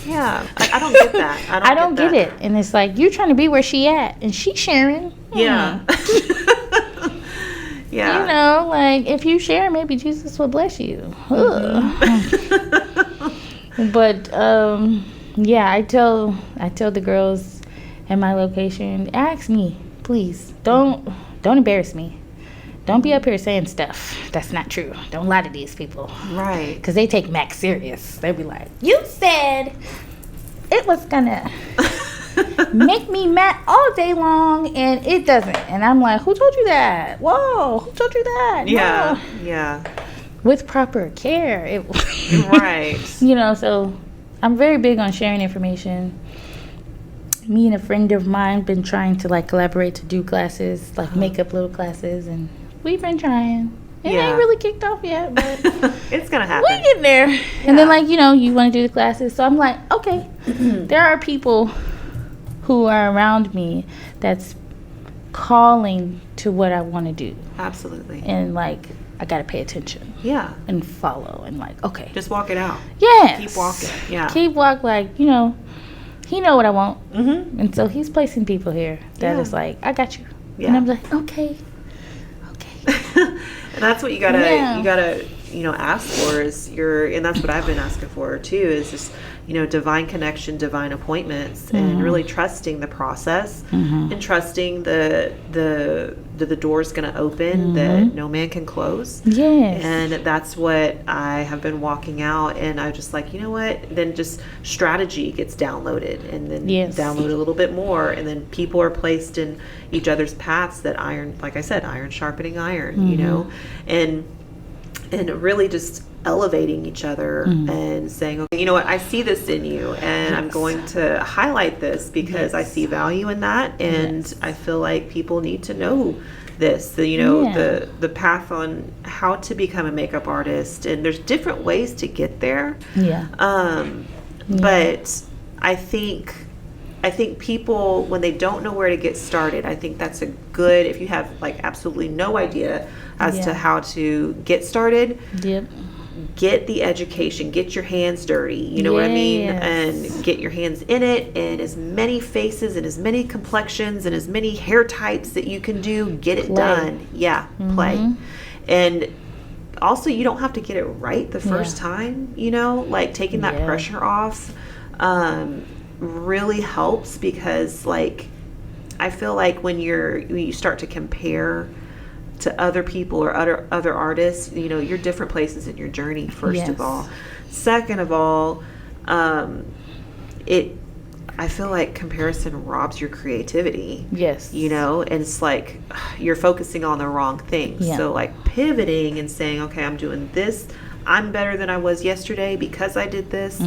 Yeah. I don't get that. I don't get it. And it's like, you're trying to be where she at and she's sharing. Yeah. Yeah. Like if you share, maybe Jesus will bless you. But, yeah, I tell the girls at my location, ask me, please. Don't embarrass me. Don't be up here saying stuff that's not true. Don't lie to these people. Right. Because they take Max serious. They'll be like, you said it was going to make me mad all day long, and it doesn't. And I'm like, who told you that? Whoa, who told you that? Yeah, no. Yeah. With proper care. Right. So I'm very big on sharing information. Me and a friend of mine been trying to like collaborate to do classes, like makeup little classes, and we've been trying. It ain't really kicked off yet, but it's gonna happen. We get there. Yeah. And then you want to do the classes. So I'm like, okay, there are people who are around me that's calling to what I want to do. Absolutely. And like, I got to pay attention. Yeah. And follow and like, okay. Just walk it out. Yeah. Keep walking. Yeah. Keep walk like, he know what I want. And so he's placing people here that is like, I got you. Yeah. And I'm like, okay. And that's what you gotta ask for and that's what I've been asking for too, is just, divine connection, divine appointments, and really trusting the process and trusting the door's going to open that no man can close. Yes. And that's what I have been walking out, and I just like, you know what? Then just strategy gets downloaded, and then download a little bit more, and then people are placed in each other's paths that iron, like I said, iron sharpening iron, and really just elevating each other and saying, okay, you know what, I see this in you, and I'm going to highlight this because I see value in that, and I feel like people need to know this, the path on how to become a makeup artist, and there's different ways to get there. But I think people, when they don't know where to get started, I think that's a good, if you have like absolutely no idea as to how to get started, get the education, get your hands dirty, you know what I mean? And get your hands in it, and as many faces and as many complexions and as many hair types that you can do, get it done. Yeah, play. And also, you don't have to get it right the first time, like taking that pressure off really helps, because like I feel like when you start to compare to other people or other artists, you're different places in your journey, first of all. Second of all, I feel like comparison robs your creativity. Yes. And it's like you're focusing on the wrong things. So like pivoting and saying, okay, I'm doing this, I'm better than I was yesterday because I did this.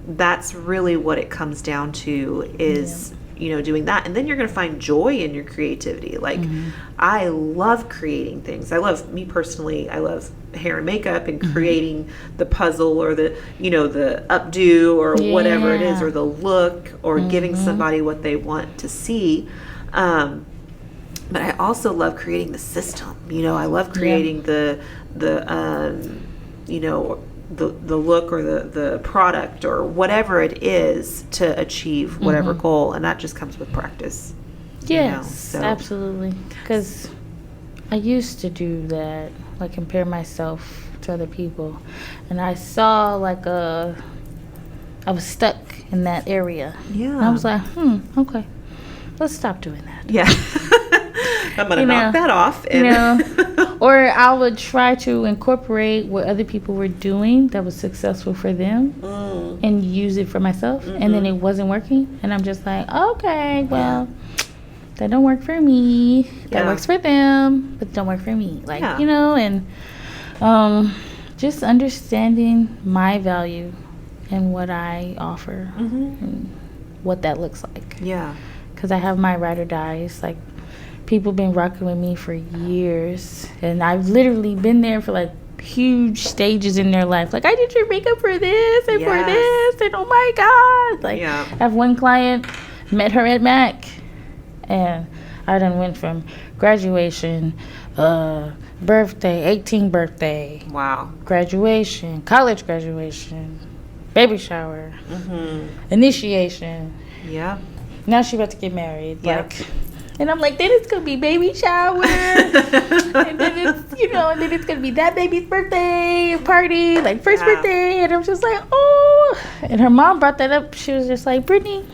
That's really what it comes down to, is doing that, and then you're going to find joy in your creativity. Like I love creating things. Me personally, I love hair and makeup and creating the puzzle or the the updo or whatever it is, or the look, or giving somebody what they want to see. But I also love creating the system. I love creating the the look or the product or whatever it is to achieve whatever goal, and that just comes with practice. Yes, absolutely. Because I used to do that, like compare myself to other people, and I saw like I was stuck in that area. Yeah, and I was like, okay, let's stop doing that. Yeah. I'm gonna knock that off. And or I would try to incorporate what other people were doing that was successful for them and use it for myself, and then it wasn't working, and I'm just like, okay, well, that don't work for me. That works for them, but don't work for me. Like, and just understanding my value and what I offer and what that looks like. Yeah. Because I have my ride or dies. Like, people been rocking with me for years, and I've literally been there for like huge stages in their life. Like, I did your makeup for this and for this, and oh my god, like I have one client, met her at Mac, and I done went from graduation, birthday, 18th birthday, graduation, college graduation, baby shower, initiation, now she about to get married, like. And I'm like, then it's going to be baby shower. And then it's, and then it's going to be that baby's birthday party, like first birthday. And I'm just like, oh. And her mom brought that up. She was just like, Brittany,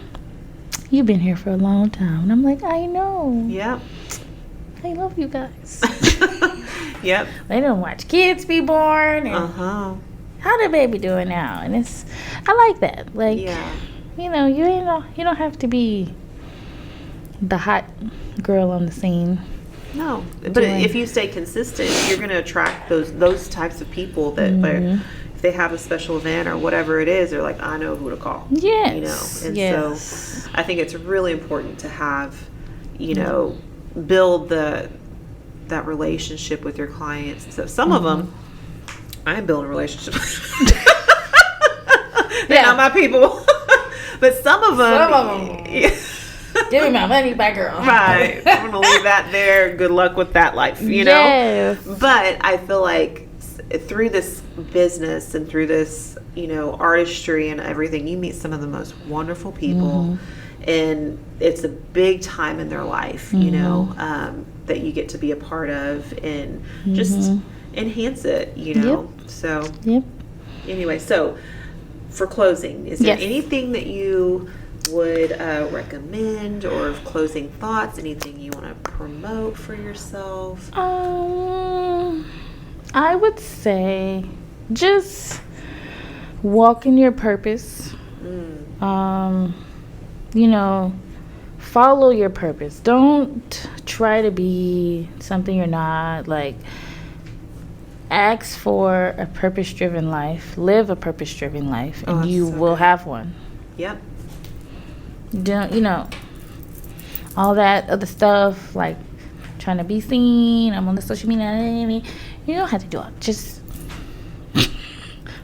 you've been here for a long time. And I'm like, I know. Yep. I love you guys. Yep. They don't watch kids be born. And how the baby doing now? And I like that. Like, you don't have to be the hot girl on the scene. No, but if you stay consistent, you're going to attract those types of people that if they have a special event or whatever it is, they're like, I know who to call. Yes. And so I think it's really important to have, build that relationship with your clients. So some of them, I am building a relationship. They're not my people. But some of them. Give me my money back, girl. Right. I'm going to leave that there. Good luck with that life, know? But I feel like through this business and through this, artistry and everything, you meet some of the most wonderful people. And it's a big time in their life, that you get to be a part of and just enhance it, So, anyway, so for closing, is there anything that you would recommend, or closing thoughts, anything you want to promote for yourself? I would say just walk in your purpose. Follow your purpose. Don't try to be something you're not. Like, ask for a purpose-driven life, live a purpose-driven life, and you will have one. Yep. Don't, all that other stuff, like trying to be seen, I'm on the social media, you don't have to do it. Just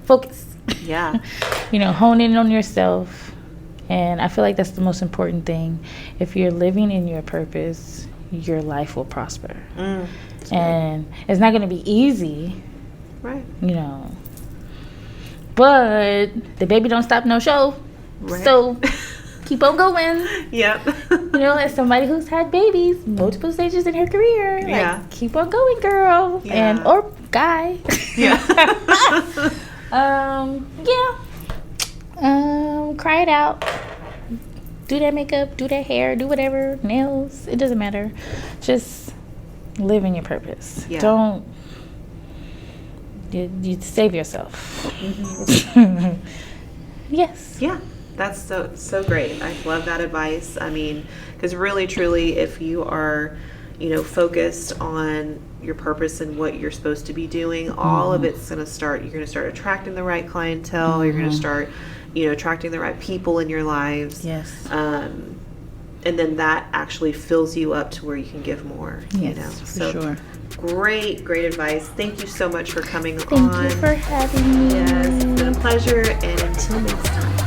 focus. Yeah. Hone in on yourself. And I feel like that's the most important thing. If you're living in your purpose, your life will prosper. And it's not going to be easy. Right. But the baby don't stop no show. Right. So keep on going. Yep. As somebody who's had babies, multiple stages in her career, like, keep on going, girl. And or guy. Yeah. Cry it out. Do that makeup, do that hair, do whatever, nails, it doesn't matter. Just live in your purpose. Yeah. Don't you save yourself. Yes. Yeah. That's so great. I love that advice. I mean, because really, truly, if you are, focused on your purpose and what you're supposed to be doing, all of it's going to start. You're going to start attracting the right clientele. You're going to start, attracting the right people in your lives. Yes. And then that actually fills you up to where you can give more. Yes, for sure. Great advice. Thank you so much for coming on. Thank you for having me. Yes, it's been a pleasure. And until next time.